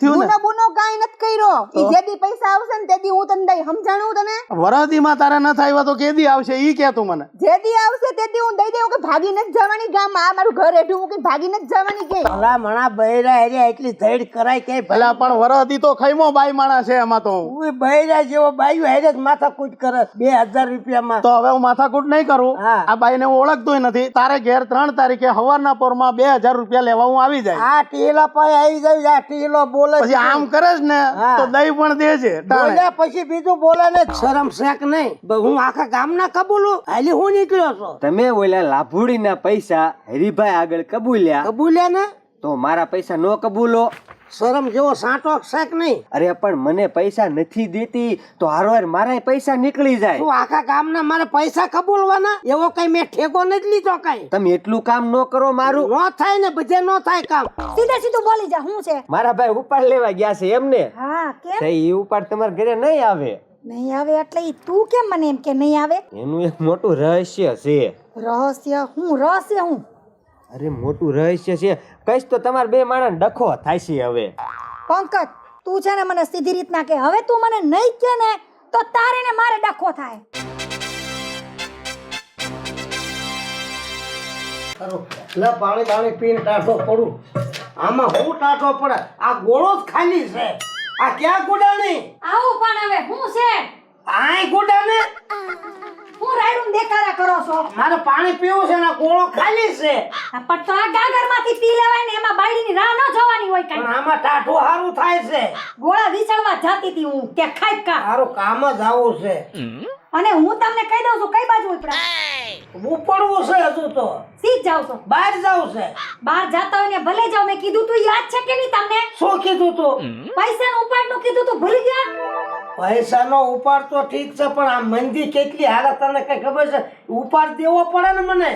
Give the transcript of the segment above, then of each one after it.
ગુનો ગુનો કાઈ નથી કર્યો. ઈ જેદી પૈસા આવશે ને તેદી હું તને દઈ. સમજાણું તને? વરદીમાં તારે ન થાય તો કેદી આવશે ઈ કે તું મને. જેદી આવશે તેદી હું દઈ દઉં કે ભાગી નથી જવાની ગામમાં. આ મારું ઘર હેઠું મૂકીને ભાગી નથી જવાની કે. ભલા મણા બૈરા હેર્યા એટલી ધૈડ કરાય કે ભલા પણ વરદી તો ખઈમો બાઈ માણા છે એમાં તો. હું બૈરા જેવો બાયું હેરે જ માથાકૂટ કરે 2000 રૂપિયામાં. તો હવે હું માથાકૂટ નહીં કરું. હા. આ બાઈને હું ઓળખતોય નથી. તારે ઘેર 3 તારીખે હવારના પોરમાં 2000 રૂપિયા લેવા હું આવી જાય. આ ટીલો પાસે આવી જાય. આ ટીલો બોલે પછી આમ કરે છે ને હા. તો દઈ પણ દે છે ટાણે. બોલ્યા પછી બીજું બોલે ને શરમ શેક નહીં. હું આખા ગામના કબૂલું હાલી હું નીકળ્યો છો. તમે ઓલા લાભુડીના પૈસા હરીભાઈ આગળ કબૂલ્યા કબૂલ્યા ને તો મારા પૈસા નો કબૂલો. શરમ જેવો સાંટો શેક નહીં. અરે પણ મને પૈસા નથી દેતી તો હારોહાર મારા પૈસા નીકળી જાય. તું આખા ગામના મારે પૈસા કબૂલવાના એવો કઈ મેં ઠેકો નથી લીધો કઈ. તમે એટલું કામ ન કરો મારું. નો થાય ને બધે નો થાય કામ. સીધે સીધું બોલી જા. શું છે? મારા ભાઈ ઉપાડ લેવા ગયા છે એમને. હા કેમ એ ઉપાડ તમારા ઘરે નહીં આવે. નહીં આવે? એટલે ઈ તું કેમ મને એમ કે નહીં આવે? એનું એક મોટું રહસ્ય છે. રહસ્ય હું? રહસ્ય હું? અરે મોટું રહસ્ય છે. કઈશ તો તમારા બે માણસ ડખો થાય છે હવે. પંકજ તું છે ને મને સીધી રીતના કે. હવે તું મને નહીં કે ને તો તારે ને મારે ડખો થાય. લે પાણી પાણી પીને ટાઢો પડું. આમાં હું ટાઢો પડે? આ ગોળો જ ખાલી છે. આ ક્યાં ગુડાણી? આવું પણ હવે હું છે? આય ગુડાને હું રાયડું દેખાડા કરો છો? મારે પાણી પીવું છે ને આ ગોળો ખાલી છે. પણ તો આ ગાગરમાંથી પી લેવાય ને. એમાં બાયડીની રાહ ન જોવાની હોય પણ કઈ. આમાં ટાઢું સારું થાય છે. ગોળા વિસળવા જાતી હતી હું કે ખાઈ કા. સારું કામ જ આવું છે. અને હું તમને કહી દઉં છું કઈ બાજુ ઉપડા. ઉપડવું છે હજુ તો. સીધ જાવ છો? બહાર જાવ છે. બહાર જાતા હોય ને ભલે જાવ. મેં કીધું તું યાદ છે કે નહીં તમને? શું કીધું તું? પૈસાનું ઉપાડનું કીધું તું ભૂલી ગયા? પૈસાનો ઉપાડ તો ઠીક છે પણ આ મંદી કેટલી હાલે તને કઈ ખબર છે? ઉપાડ દેવો પડે ને મને.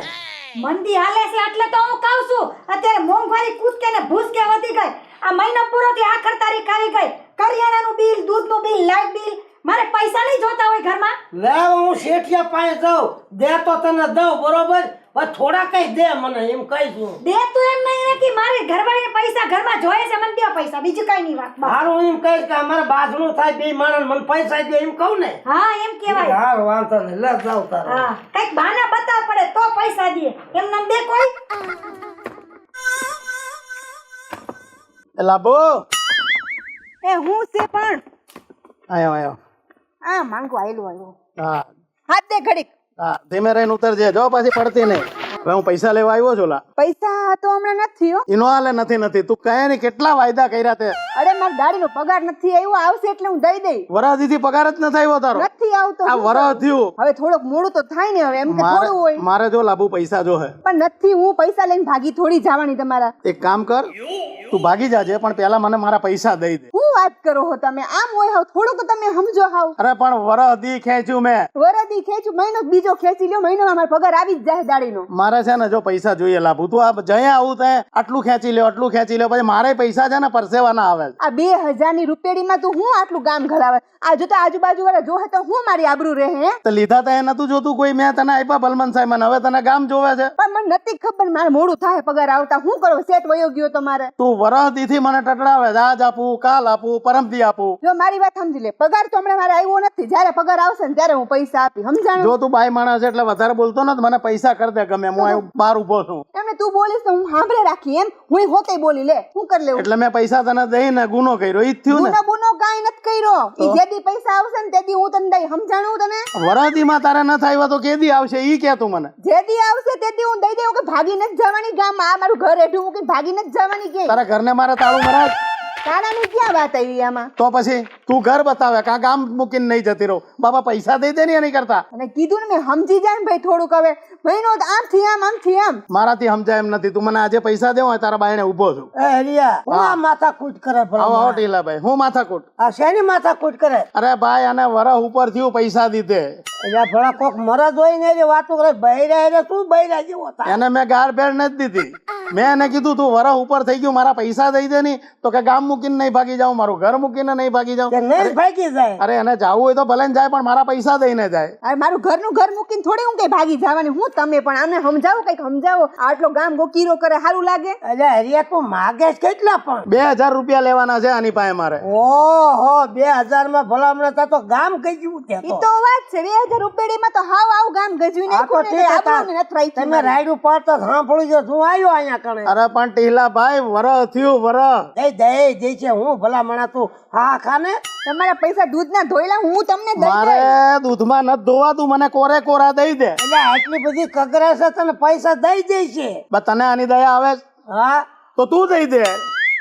મંદી હાલે છે એટલે તો હું કહું છું. અત્યારે મોંઘવારી કૂદકે ને ભૂસકે વધી ગઈ. આ મહિનો પૂરો થયો, આખર તારીખ આવી ગઈ. કરિયાણાનું બિલ, દૂધનું બિલ, લાઇટ બિલ. મારે પૈસા નહીં જોતા હોય ઘરમાં. લે હું શેઠિયા પાસે જાઉં. દે તો તને દઉં બરોબર. પણ થોડા કઈ દે મને એમ કહીશું. દે તું એમ નહીં ને કે મારે ઘરવાળીને પૈસા ઘરમાં જોઈએ છે. મને દે પૈસા, બીજું કઈ નહીં વાત. બસ. મારું એમ કહીશ કે અમારે બાજણું થાય બે માણસ મને પૈસા દે એમ કહું ને. હા એમ કહેવાય. હા વાંધો નહીં. લે જાવ તારે. હા કઈક બહાના બતાવ પડે તો પૈસા દે. એમ નામ દે કોઈ. લાભો એ હું છે પણ આયો આ માંગો આયલું. હા હાથ દે ઘડીક. હા ધીમે રહીને ઉતરજે. જો પાછી પડતી નહીં. હવે હું પૈસા લેવા આવ્યો છું. લા પૈસા તો હમણાં નથી હો. ઈનો હાલે નથી. તું કહે ને કેટલા વાયદા કર્યા તે. અરે મારા દાડીનો પગાર નથી આવ્યો. આવશે એટલે હું દઈ દઈ. વરાદીથી પગાર જ ન થાય તારો. નથી આવતો. આ વરસ થયું. હવે થોડોક મોડું તો થાય ને. હવે એમ કે થોડું હોય મારે જો લાભુ પૈસા જો હે પણ નથી. હું પૈસા લઈને ભાગી થોડી જવાની તમારા. એક કામ કર, તું ભાગી જાજે પણ પેલા મને મારા પૈસા દઈ દે. હું વાત કરો હો તમે? આમ હોય હાવ થોડુંક તમે સમજો હાવ. અરે પણ વરદી ખેંચ્યું મેં. વરદી ખેંચું મહિનો બીજો ખેંચી લ્યો. મહિનામાં મારો પગાર આવી જ જાય દાડીનો. મારે છે ને જો પૈસા જોઈએ લાભુ. તું આ જયા આવું ત્યાં આટલું ખેંચી લ્યો આટલું ખેંચી લ્યો પછી મારે પૈસા છે ને પરસેવાના આવે. આ 2000 ની રૂપિયાડીમાં તું હું આટલું ગામ ઘરાવે? આ જો તો આજુબાજુ વાળા જોહે તો હું મારી આબરૂ રહે હે? તો લીધા તા એ નતું જોતું કોઈ. મેં તને આપ્યા ભલમન સાહેબ હવે તને ગામ જોવે છે. પણ મને નથી ખબર મારે મોડું થાય પગાર આવતા. હું કરો? સેટ વયો ગયો તમારે. તું વરદી થી મને ટટડાવે. આજ આપું, કાલ આપું, પરમથી આપું. જો મારી વાત સમજી લે. પગાર તો હમણાં મારે આવ્યો નથી. જયારે પગાર આવશે ને ત્યારે હું પૈસા આપી. સમજાણું? જો તું બાઈ માણસ એટલે વધારે બોલતો નથી. મને પૈસા કર દે ગમે. હું અહીં બહાર ઉભો છું. એમને તું બોલીશ તો હું સાંભળે રાખી એમ. હું હોતે બોલી લે. હું કરી લેવું? એટલે મેં પૈસા તને દઈને ગુનો કર્યો. ઈ જ થયું ને. ગુનો ગુનો કાઈ નથી કર્યો. ઈ જેદી પૈસા આવશે ને તેદી હું તને દઈ. સમજાણું તને? વરદીમાં તારે ન થાય તો કેદી આવશે ઈ કે તું મને. જેદી આવશે તેદી હું દઈ દઉં કે ભાગી નથી જવાની ગામમાં. આ મારું ઘર હેઠું મૂકીને ભાગી નથી જવાની કે. તારા ઘરને મારે તાળું મરાજ. તારાની ક્યાં વાત આવી આમાં? તો પછી તું ઘર બતાવે કા ગામ મૂકીને નહીં જતી રહો. બાબા પૈસા દઈ દે ને નહીં કરતા. અને કીધું ને મેં સમજી જાય ને ભાઈ થોડુંક. હવે મહિનો આમથી આમ. મારાથી સમજાય એમ નથી. તું મને આજે પૈસા દેવો હોય તારા બાયણે ઉભો છું. એ હરિયા હું આ માથાકૂટ કરે ભલા આવો માણસ. ટીલા ભાઈ હું માથાકૂટ. આ શેની માથાકૂટ કરે? અરે ભાઈ આને વરહ ઉપર થયું પૈસા દીધે. એટલે ભલા કોક મરદ હોય ને એ વાતો કરે. બૈરા એટલે શું બૈરા જેવો થાય? એને મેં ગાળ ભેળ નથી દીધી. મેં એને કીધું તું વરહ ઉપર થઈ ગયું મારા પૈસા દઈ દે નહીં તો કે ગામ મૂકીને નહીં ભાગી જાઉં, મારું ઘર મૂકીને નહીં ભાગી જાઉં. કે નહીં ભાગી જાય? અરે એને જાવું હોય તો ભલે ને જાય, પણ મારા પૈસા દઈને જાય. અરે મારું ઘરનું ઘર મૂકીને થોડી હું કઈ ભાગી જવાની હું? તમે પણ આને સમજાવો, કઈક સમજાવો. આટલો ગામ ગોકીરો કરે સારું લાગે? અરે હરિયા તું માગે છે કેટલા પણ? 2000 રૂપિયા લેવાના છે આની પાસે મારે. ઓહો 2000 માં ભલામણ તા તો ગામ કઈ ગયું ત્યાં ઈ તો વાત છે. 2000 રૂપિયામાં તો હાવ આવ ગામ ગજવી નાખ્યું ને આપણને નથી રાખ્યું. તમે રાયડું પાડતા સાંભળ્યું છે હું આવ્યો અહીંયા કણે. અરે પણ ટીલા ભાઈ વર થયું વર. દઈ દે છે હું ભલામણા તું હા ખાને. તમારા પૈસા દૂધના ધોયેલા હું તમને દઈ દઈશ. મારે દૂધમાં નથી ધોવાતું, મને કોરે કોરા દઈ દે. એટલે આટલી બધી કગરા છે તને પૈસા દઈ દે છે. બસ તને આની દયા આવે છે? હા તો તું દઈ દે.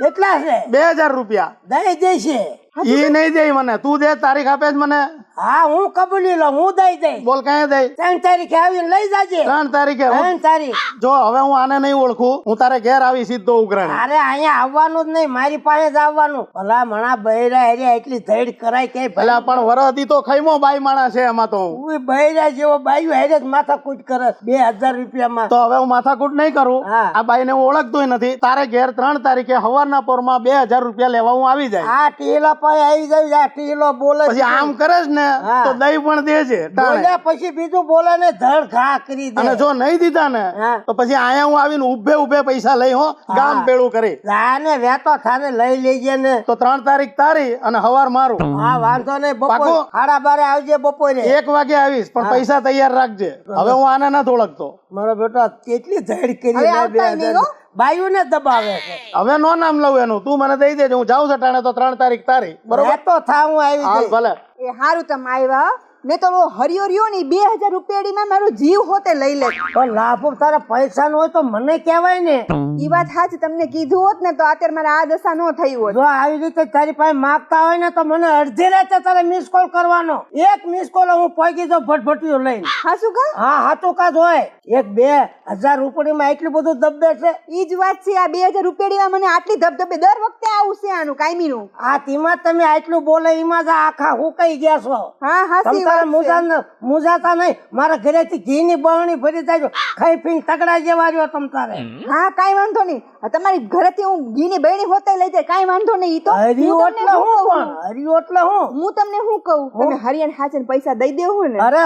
કેટલા છે? 2000 રૂપિયા દઈ દે છે. ઈ નહીં દે મને, તું દે. તારીખ આપે જ મને. હા હું કબૂલી લઉં, હું દઈ દઈશ. બોલ કઈ દઈ? 3 તારીખે આવીને લઈ જાજે. 3 તારીખે 3 તારીખ. જો હવે હું આને નહીં ઓળખું, હું તારે ઘેર આવી સીધો ઉઘરાણી. અરે અહીંયા આવવાનું જ નહીં, મારી પાસે જ આવવાનું. ભલા મણા બૈરા હેર્યા એટલી ધૈડ કરાય કે ભલા પણ વરદી તો ખૈમો બાઈ માણા છે એમાં તો હું. હું બૈરા જેવો બાયું હેરે જ માથાકૂટ કરે 2000 રૂપિયામાં. તો હવે હું માથાકૂટ નહીં કરું. હા. આ બાઈને હું ઓળખતોય નથી. તારે ઘેર 3 તારીખે સવારના પોરમાં 2000 રૂપિયા લેવા હું આવી જાય. આ ટીલા પાસે આવી જાય, આ ટીલો બોલે પછી આમ કરે છે ને હા. તો દઈ પણ દેજે ટાણે. બોલ્યા પછી બીજું બોલે ને ધડ ઘા કરી દે. અને જો નહીં દીધા ને હા. તો પછી આયા હું આવીને ઉભે પૈસા લઈ હો ગામ ભેળું કરી. જાને વેતો થાને લઈ લેજે ને. તો 3 તારીખ તારી અને સવાર મારું. હા વાંધો નહીં. બપોર પાકું? 12:30 આવજે બપોરે. 1 વાગે આવીશ, પણ પૈસા તૈયાર રાખજે. હવે હું આને નથી ઓળખતો. મારો બેટો કેટલી ધડ કરી હવે ને આવતાય નહીં હો. બાયું ને દબાવે છે. હવે નો નામ લઉં એનું, તું મને દઈ દેજે. હું જાઉં છું ટાણે તો 3 તારીખ તારી. બરોબર? વેતો થા હું આવી હા જઈશ. ભલે. એ હારું તમે આવ્યા. ને તો હરિયો રહ્યો ને 2000 રૂપિયામાં મારો જીવ હોતે લઈ લે. પણ લાભો તારા પૈસા નો હોય તો મને કહેવાય ને. ઈ વાત સાચી. તમને કીધું હોત ને તો અત્યારે મારે આ દશા ન થઈ હોત. જો આવી રીતે તારી પાસે માંગતા હોય ને તો મને અડધી રાતે તારે મિસ કોલ કરવાનો. એક મિસ કોલ હું પહોંચી જાઉં ભટભટીઓ લઈને. હા શું કા? હા હાચું કાજ હોય. 1-2 હજાર રૂપિયામાં એટલું બધું દબે છે. ઈ જ વાત છે. આ 2000 રૂપિયામાં મને આટલી ધબધબે દર વખતે આવું છે આનું કાયમીનું. આ તેમાં તમે આટલું બોલે એમાં જ આખા હુકાઈ ગયા છો. હા હાસી તમ તારે વાત છે. મુજાતા નહીં. મારા ઘરેથી ઘીની બરણી ભરી જાય ખાઈ પીને તગડા જેવા રહ્યો તમ તારે. હા કાઈ વાંધો નહીં. તમારી ઘરેથી હું ઘીની બહેણી હોતે લઈ જાય. કાઈ વાંધો નહીં. ઈ તો હરિયો એટલે હું કહું. પણ હરિયો એટલે હું. હું તમને શું કહું? તમે હરિયાણ હાચન પૈસા દઈ દેવું ને. અરે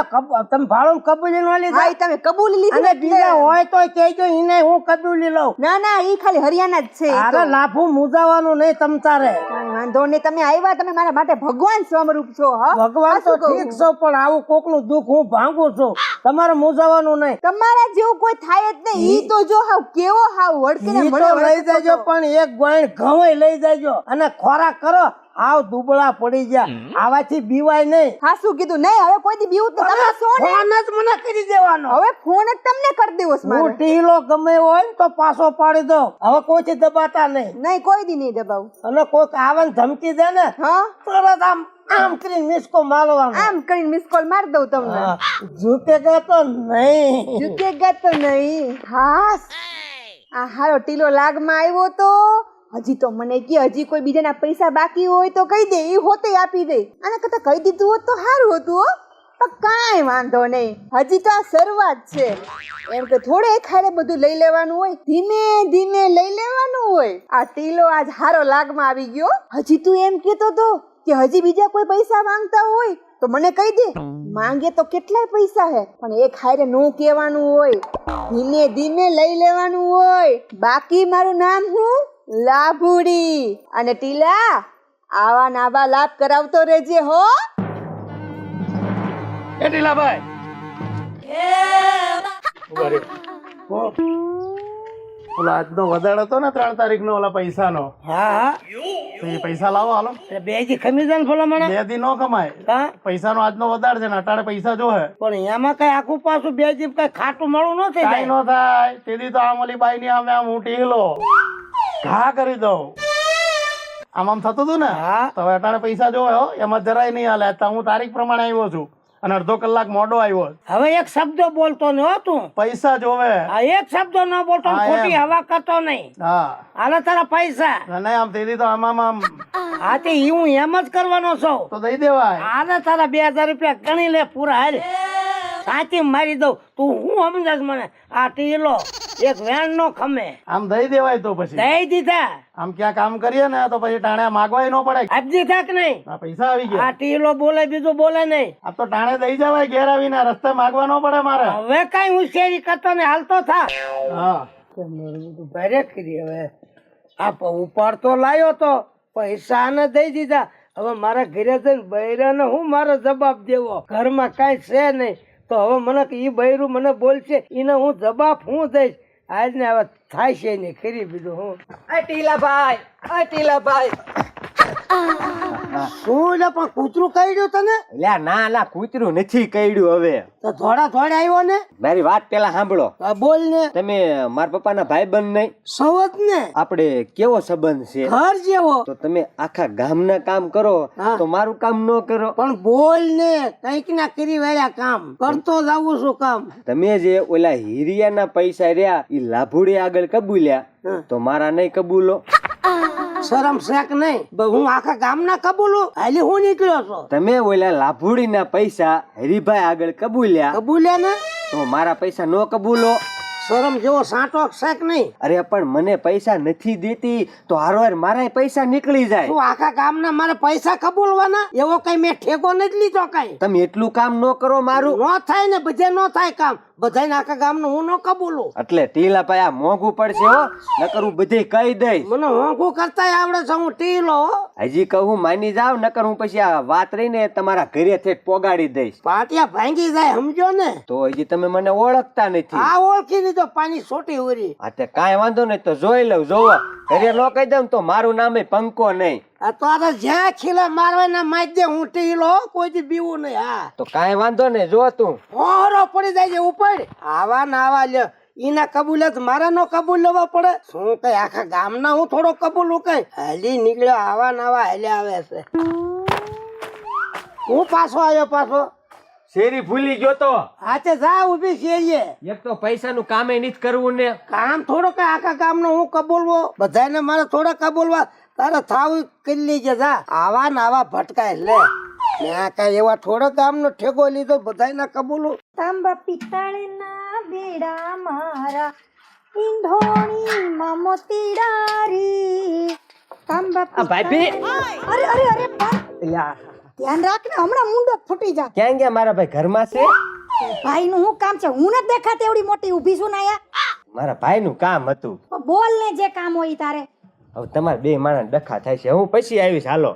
તમે ભાડું કબૂલી નો લીધા. હા ઈ તમે કબૂલી લીધું અને એટલે. બીજા હોય તો કહેજો એને હું કબૂલી લઉં. ના ના ઈ ખાલી હરિયાણા જ છે ઈ તો. અરે લાફું મુજાવાનું નહીં તમ તારે. કાંઈ વાંધો નહીં. તમે આવ્યા, તમે મારા માટે ભગવાન સ્વરૂપ છો. હા ભગવાન તો ઠીક છો, પણ આવું કોકનું દુઃખ હું ભાંગું છું. તમારે મુજાવાનું નહીં. તમારા જેવું કોઈ થાય જ નહીં. ઈ તો જો હાવ કેવો હાવ વળકીને ઈ તો લઈ જાજો, પણ એક ગોઈણ ઘઉં લઈ જાજો. અને ખોરાક કરો. આવ દુબળા પડી ગયા. આવાથી બીવાય નહીં. હા શું કીધું? નહીં હવે કોઈ દી બીવું જ નહીં. તમે છો ને ફોન જ મને કરી દેવાનો. હવે ફોન જ તમને કરી દેવો છે મારે. હું ટીલો ગમે હોય ને તો પાછો પાડી દઉં. હવે કોઈથી દબાતા નહીં. નહીં કોઈ દી નહીં દબાવું. અને કોઈક આવે ને ધમકી દે ને હા તરત આમ કરીને મિસકો મારવાનો. આમ કરીને મિસ કોલ માર દઉં તમને. ઝૂકેગા તો નહીં. ઝૂકેગા તો નહીં. હા આ હારો ટીલો લાગમાં આવ્યો તો હજી તો મને કે હજી કોઈ બીજાના પૈસા બાકી હોય તો કહી દે. ઈ હોતે આપી દે. આના કરતા કહી દીધું હોત તો સારું હતું હો. પણ કાંઈ વાંધો નહીં. હજી તો આ શરૂઆત છે. એમ કે થોડે ખારે બધું લઈ લેવાનું હોય, ધીમે ધીમે લઈ લેવાનું હોય. આ ટીલો આજ હારો લાગમાં આવી ગયો. હજી તું એમ કેતો તો કે હજી બીજા કોઈ પૈસા માંગતા હોય તો મને કહી દે. માંગે તો કેટલાય પૈસા હે, પણ એક હારે નો કહેવાનું હોય. ધીમે ધીમે લઈ લેવાનું હોય. બાકી મારું નામ હું લાભુડી. અને ટીલા આવા નાવા લાભ કરાવતો રહેજે હો. એ ટીલાભાઈ ઓલો આજનો વધાર હતો ને 3 તારીખનો ઓલા પૈસાનો, હા હા તો એ પૈસા લાવો હાલો. બે જી ખમી જાય ને ભલા મને. 2 દી નો કમાય. હા પૈસાનો આજનો વધાર છે ને અટાણે પૈસા જોહે. પણ એમાં કઈ આખું પાછું બે જીપ કઈ ખાટું મળું ન થઈ કાઈ જાય. નો થાય. તેથી તો આમ ઓલી બાઈ ની આમે આમ હું ટીલો ઘા કરી દઉં. આમ થતું હતું ને. હા. તો હવે અટાણે પૈસા જોવે હો, એમાં જરાય નહીં હાલે. તો હું તારીખ પ્રમાણે આવ્યો છું અને અડધો કલાક મોડો આવ્યો. હવે એક શબ્દ બોલતો ને હો તું. પૈસા જોવે. આ એક શબ્દ ન બોલતો ને હા, ખોટી એમ. હવા કરતો નહીં. હા હાલે તારા પૈસા. નહીં આમ તેથી તો આમ હા તે હું એમ જ કરવાનો છું. તો દઈ દેવાય. હાલે તારા 2000 રૂપિયા ગણી લે પૂરા. હાલ સાચી મારી દઉં. તું હું સમજાશ મને? આ ટીલો એક વેણ નો ખમે આમ દઈ દેવાય તો પછી દઈ દીધા આમ ક્યાં કામ કરીએ ને તો પછી ટાણે માગવાય ન પડે. આપી દીધા કે નહીં? આ પૈસા આવી આ ગયા. ટીલો બોલે બીજું બોલે નહીં. આ તો ટાણે દઈ જવાય ઘેર આવીને, રસ્તે માગવા ન પડે મારે. હવે કઈ હોશિયારી કરતો ને હાલતો થા. હા ભારે કરી હવે આ ઉપાડ તો લાયો તો પૈસા આને દઈ દીધા. હવે મારા ઘરે જઈને બૈરાને હું મારો જવાબ દેવો? ઘરમાં કઈ છે નહીં તો હવે મને ઈ બૈરું મને બોલશે એને હું જવાબ હું દઈશ? આજ ને હવે થાય છે નહીં ખરી બીજું હું ટીલાભાઈ શું લે પણ કૂતરું કહ્યું તને લ્યા ના ના કૂતરું નથી કઈડ્યું. હવે તો થોડા આવ્યો ને મારી વાત પેલા સાંભળો. તો બોલ ને. તમે મારા પપ્પાના ભાઈબંધ નહીં? સવત ને આપણે કેવો સંબંધ છે? ઘર જેવો. તો તમે આખા ગામના કામ કરો હા. તો મારું કામ ન કરો? પણ બોલ ને કઈક ના કરી વેળ્યા કામ કરતો જ આવું છું કામ. તમે જે ઓલા હીરિયાના પૈસા રહ્યા ઈ લાભુડી આગળ કબૂલ્યા હા. તો મારા નહીં કબૂલો? શરમ શેક નહીં હું આખા ગામ ના કબૂલું હાલી હું નીકળ્યો છો તમે ઓલા લાભુડીના પૈસા હરીભાઈ આગળ કબૂલ્યા કબૂલ્યા ને તો મારા પૈસા ન કબૂલો? શરમ જેવો સાંટો શેક નહીં. અરે પણ મને પૈસા નથી દેતી તો હારવાર મારા પૈસા નીકળી જાય. તું આખા ગામ ના મારે પૈસા કબૂલવાના એવો કઈ મેં ઠેકો નથી લીધો કઈ. તમે એટલું કામ ન કરો મારું. નો થાય ને બધે નો થાય કામ બધાને આખા ગામ નું હું ન કબૂલું. એટલે ટીલાભાઈ આ મોંઘું પડશે હો, નકર હું બધે કહી દઈશ. મને હોંકું કરતા આવડે છે હું ટીલો હો. હજી કહું માની જાવ, નકર હું પછી આ વાત રહીને તમારા ઘરે થેટ પોગાડી દઈશ. પાટિયા ભાંગી જાય સમજો ને. તો હજી તમે મને ઓળખતા નથી. આ ઓળખી લીધો પાણી છોટી ઉરી. હા તે કાંઈ વાંધો નહીં તો જોઈ લઉં. જોવો ઘરે ન કહી દઉં તો મારું નામે પંકો નહીં. આ તારે જ્યાં ખીલા મારવાના માજ દે હું ટીલો કોઈ દી બીવું નહીં. હા તો કાંઈ વાંધો નહીં. જો તું હોરો પડી જાય છે ઉપર આવા ને આવા લ્યો ઈના કબૂલે તો મારા નો કબૂલ લેવા પડે. શું કઈ આખા ગામના હું થોડો કબૂલું કઈ હાલી નીકળ્યો આવા ને આવા હાલ્યા આવે છે. હું પાછો આવ્યો પાછો શેરી ભૂલી ગયો તો. હાથે જા ઉભી શેરીએ. એક તો પૈસાનું કામે નથી કરવું ને. કામ થોડો કઈ આખા ગામનો હું કબૂલવો બધાને મારે થોડા કબૂલવા તારે થાવ કરી લેજે જા. આવા ને આવા ભટકાય લે મેં કઈ એવા થોડો ગામનો ઠેકો લીધો બધાને કબૂલું. તાંબા પિત્તળના બેડા મારા ઈંધોણીમાં મોતીડારી તાંબા આ ભાભી. અરે અરે અરે પણ ધ્યાન રાખ ને હમણાં મુંડો ફૂટી જા. ક્યાં ગયા મારા ભાઈ? ઘરમાં છે? ભાઈ નું શું કામ છે? હું નથી દેખાતી એવડી મોટી ઊભી છું ને આયા. મારા ભાઈનું કામ હતું. બોલ ને જે કામ હોય ઈ તારે. હવે તમારે બે માણસ ડખા થાય છે. હું પછી આવીશ. હાલો.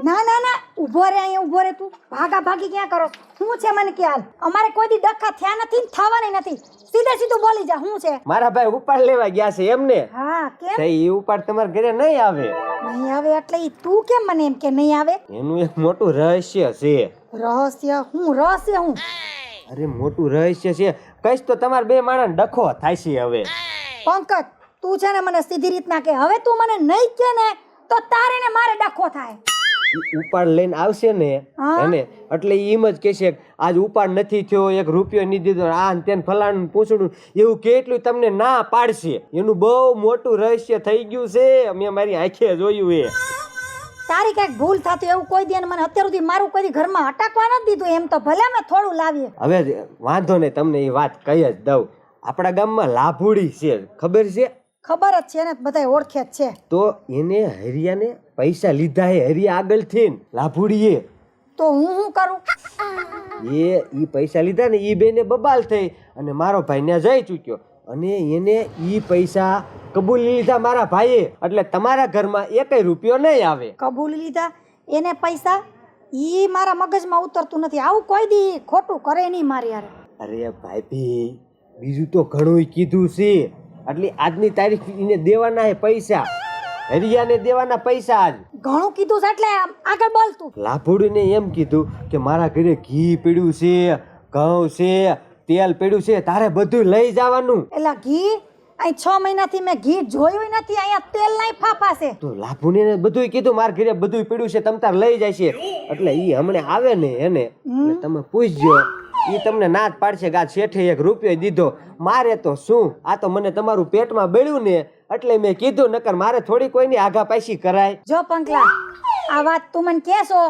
ના ના ના ઊભો રે અહીંયા ઊભો રે તું. ભાગા ભાગી ક્યાં કરો? શું છે મને ખ્યાલ? અમારે કોઈ દી ડખા થયા નથી ને થવાના નથી. સીધે સીધું બોલી જા શું છે? મારા ભાઈ ઉપાડ લેવા ગયા છે એમને. હા કેમ તે ઈ ઉપાડ તમારા ઘરે નહીં આવે. નહીં આવે એટલે ઈ તું કેમ મને એમ કે નહીં આવે? એનું એક મોટું રહસ્ય છે. રહસ્ય હું રહસ્ય હું અરે મોટું રહસ્ય છે. કઈશ તો તમારા બે માણસ ડખો થાય છે હવે. પંકજ તું છે ને મને સીધી રીતના કે હવે તું મને નહીં કે ને તો તારે ને મારે ડખો થાય. ઈ ઉપાડ લઈને આવશે ને હા. એને એટલે ઈ એમ જ કહેશે કે આજ ઉપાડ નથી થયો, એક રૂપિયો નહીં દીધો, આ ને તેને ફલાણું પૂછડું એવું કેટલું તમને ના પાડશે. એનું બહુ મોટું રહસ્ય થઈ ગયું છે. મેં મારી આંખે જોયું. એ તારી કઈક ભૂલ થતી એવું કોઈ દી મને અત્યાર સુધી મારું કોઈ દી ઘરમાં અટકવા નથી દીધું. એમ તો ભલે મેં થોડું લાવીએ. હવે વાંધો નહીં, તમને એ વાત કહી જ દઉં. આપણા ગામમાં લાભુડી છે, ખબર છે? ખબર જ છે ને બધા ઓળખે જ છે. તો એને હરિયાને પૈસા લીધા હે હરિયા આગળથી ને લાભુડીએ. તો હું શું કરું? ઈ પૈસા લીધા ને ઈ બેને બબાલ થઈ અને મારો ભાઈ ને જઈ ચૂક્યો અને એને ઈ પૈસા કબૂલી લીધા મારા ભાઈએ. એટલે તમારા ઘરમાં એકેય રૂપિયો નહીં આવે. કબૂલી લીધા એને પૈસા? ઈ મારા મગજમાં ઉતરતું નથી. આવું કોઈ દી ખોટું કરે નહીં મારી યાર. અરે ભાઈ બીજું તો ઘણું કીધું છે. એટલે આજની તારીખ એને દેવાના હે પૈસા, હરિયાને દેવાના પૈસા. આજ ઘણું કીધું છે એટલે આગળ બોલ તું. લાભુડીને એમ કીધું કે મારા ઘરે ઘી પીડ્યું છે, ઘઉં છે, તેલ પીડ્યું છે, તારે બધું લઈ જવાનું. એલા ઘી અહીં 6 મહિનાથી મેં ઘી જોયું નથી. અહીંયા તેલ નહીં ફાફા છે. તો લાભુડીને બધું કીધું મારા ઘરે બધું પીડ્યું છે, તમ તાર લઈ જાય છે. એટલે ઈ હમણે આવે ને એને એટલે તમે પૂછજો. ઈ તમને ના જ પાડશે કે આ શેઠે 1 રૂપિયો દીધો. મારે તો શું, આ તો મને તમારું પેટમાં બળ્યું ને એટલે મેં કીધું, નકર મારે થોડી કોઈની આઘા પાછી કરાય. જો પંકલા આ વાત તું મને કહેશો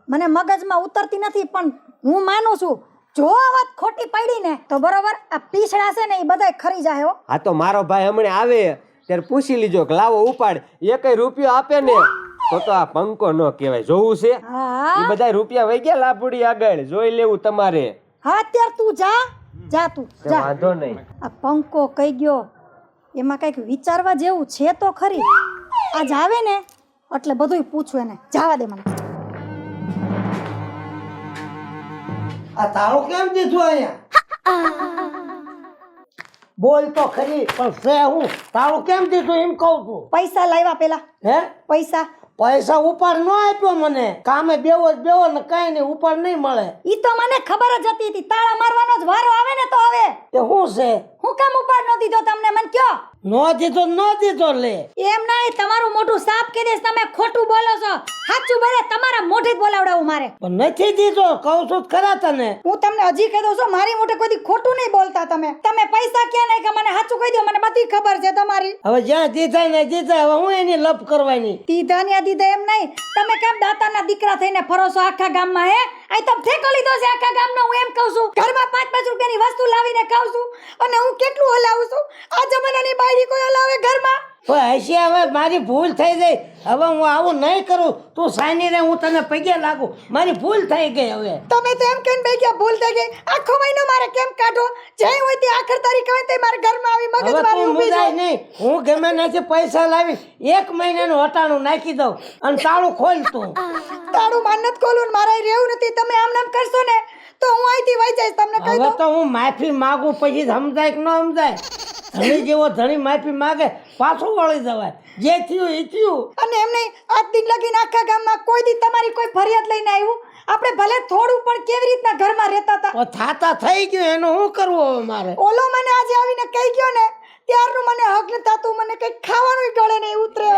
મને મગજમાં ઉતરતી નથી પણ હું માનું છું જો આ વાત ખોટી પડી ને તો બરોબર આ પીછડા છે ને એ બધાય ખરી જાય હો. આ તો મારો ભાઈ હમણાં આવે ત્યારે પૂછી લીજો કે લાવો ઉપાડ, એકય રૂપિયો આપે ને તો આ પંકો ન કહેવાય. જોવું છે હા એ બધા રૂપિયા વહી ગયા લાભુડી આગળ, જોઈ લેવું તમારે. હા અત્યારે તું જા તું તે જા. વાંધો નહીં. આ પંકો કઈ ગયો એમાં કઈક વિચારવા જેવું છે તો ખરી. આજ આવે ને એટલે બધુંય પૂછું એને. જવા દે મને. આ તાળું કેમ દીધું અહીંયા? બોલ તો ખરી, પણ છે હું તાળું કેમ દીધું એમ કહું છું. પૈસા લાવ્યા પેલા હે પૈસા પૈસા ઉપાડ ન આપ્યો મને, કામે બેવો ને કઈ નહીં, ઉપાડ નહીં મળે. ઈ તો મને ખબર જ હતી. તાળા મારવાનો જ વારો આવે ને તો આવે. એ શું છે? હું કામ ઉપાડ નો દીધો તમને મને કયો? ન દીધો લે. એમ નહીં, તમારું મોઢું સાફ કરી દઈશ. તમે ખોટું બોલો છો. સાચું બોલે તમારા મોઢે જ બોલાવડાવું મારે. પણ નથી દીધો, કહું છું ખરા તને. હું તમને હજી કહી દઉં છું, મારી મોઢે કોઈ દી ખોટું નહીં બોલતા તમે. તમે પૈસા ક્યાં નહીં કે મને સાચું કહી દો, મને બધી ખબર છે તમારી. હવે જ્યાં દીધા ને દીધા, હવે હું એની લપ કરવાની. દીધા ને દીધા એમ નહીં. તમે કેમ દાતાના દીકરા થઈને ફરો છો આખા ગામમાં? હે આ તમે ઠેકો લીધો છે આખા ગામનો. હું એમ કહું છું, ઘરમાં 5-5 રૂપિયાની વસ્તુ લાવીને ખાઉં છું અને હું કેટલું હલાવું છું. આ જમાનાની બાયડી કોઈ હલાવે ઘરમાં? પણ હશે, હવે મારી ભૂલ થઈ ગઈ. હવે હું આવું નહીં કરું. તું સાની રે, હું તને પગે લાગુ. મારી ભૂલ થઈ ગઈ. હવે તમે તો એમ કહીને બે ગયા ભૂલ થઈ ગઈ. આખો મહિનો મારે કેમ કાઢો? જે હોય તે આખર તારીખ હોય તે મારા ઘરમાં આવી હવે મગજમારી તું ઊભી મુંજાય છે. નહીં. હું ગમે ત્યાંથી પૈસા લાવી 1 મહિનાનું હટાણું નાખી દઉં અને તાળું ખોલ તું. તારું માનત ખોલું ને મારે રહેવું નથી. તમે આમ નામ કરશો ને તો હું અહીંથી વહી જઈશ. તમને કહી હવે દઉં. તો હું માફી માંગુ, પછી સમજાય કે ન સમજાય? ધણી જેવો ધણી માફી માંગે, પાછું વળી જવાય. જે થયું એ થયું. અને એમ નહીં, આજ દિન લગીને આખા ગામમાં કોઈ દી તમારી કોઈ ફરિયાદ લઈને આવ્યું? આપણે ભલે થોડું પણ કેવી રીતના ઘરમાં રહેતા હતા. હવે થાતા થઈ ગયું, એનું શું કરવું હવે મારે? ઓલો મને આજે આવીને કહી ગયો ને ત્યારનું મને હક ન થતું. મને કંઈક ખાવાનું ગળે નહીં ઉતરે.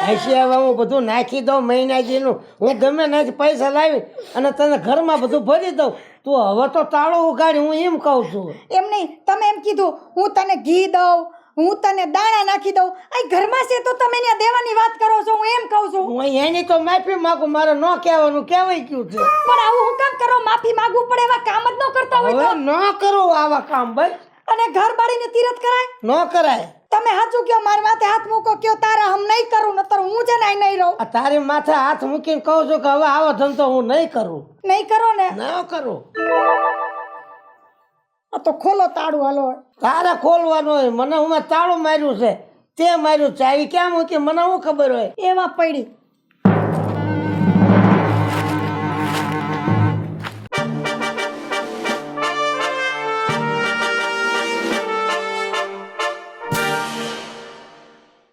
હશે, હવે હું બધું નાખી દઉં મહિનાજીનું. હું ગમે ત્યાંથી પૈસા લાવી અને તને ઘરમાં બધું ભરી દઉં. તું હવે તો તાળું ઉગાડી, હું એમ કહું છું. એમ નહીં, તમે એમ કીધું હું તને ઘી દઉં, હું તને દાણા નાખી દઉં. અહીં ઘરમાં છે તો તમે ત્યાં દેવાની વાત કરો છો. હું એમ કહું છું. હું એની તો માફી માંગુ, મારે ન કહેવાનું કહેવાય ગયું છે. પણ આવું હું કામ કરો? માફી માંગવું પડે એવા કામ જ ન કરતા હોય હવે તો. ન કરું આવા કામ ભાઈ, અને ઘર બાળીને તીરથ કરાય? ન કરાય. તમે સાચું કયો, મારા માથે હાથ મૂકો, કયો તારા હમ નહીં કરું, નતર હું છે ને અહીં નહીં રહું. આ તારી માથે હાથ મૂકીને કહું છું કે હવે આવો ધંધો હું નહીં કરું. નહીં કરો ને ન કરું. આ તો ખોલો તાળું. હાલો તારે ખોલવાનું હોય. મને હું તાળું માર્યું છે, તે માર્યું ચાવી ક્યાં મૂકી મને શું ખબર હોય? એમાં પડી